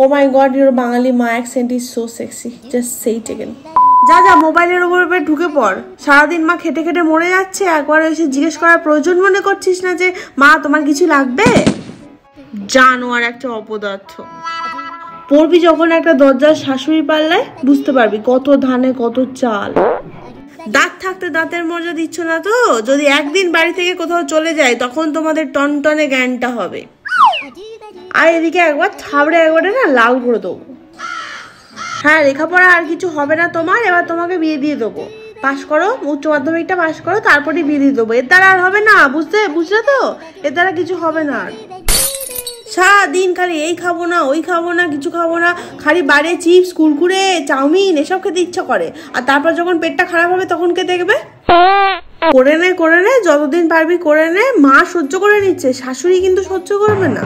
O my god, your বাঙালি মা accent is so sexy, just say it again. যা যা মোবাইলের উপরে ঢুকে পড়। সারাদিন মা খেটে খেটে মরে যাচ্ছে, একবার এসে জিজ্ঞেস করার প্রয়োজন মনে করছিস না যে মা তোমার কিছু লাগবে? জানোয়ার একটা অপদার্থ। পড়বি যখন একটা দরজার শাশুড়ি পাল্লায়, বুঝতে পারবি কত ধানে কত চাল। দাঁত থাকতে দাঁতের মজা দিচ্ছ না তো? যদি একদিন বাড়ি থেকে কোথাও চলে যায় তখন তোমাদের টনটনে জ্ঞানটা হবে। আর এদিকে একবার থাবড়ে একবারে না লাল করে দেবো। হ্যাঁ, লেখাপড়া আর কিছু হবে না তোমার, এবার তোমাকে বিয়ে দিয়ে দেবো। পাশ করো, উচ্চ মাধ্যমিকটা পাশ করো, তারপরে বিয়ে দিয়ে দেবো। এর দ্বারা আর হবে না, বুঝলে তো? এর দ্বারা কিছু হবে না আর। সারাদিন খালি এই খাবো না ওই খাবো না কিছু খাবো না, খালি বাইরে চিপস কুরকুরে চাউমিন এসব খেতে ইচ্ছা করে। আর তারপর যখন পেটটা খারাপ হবে তখন কে দেখবে? করে নে যতদিন পারবি করে নে। মা সহ্য করে নিচ্ছে, শাশুড়ি কিন্তু সহ্য করবে না।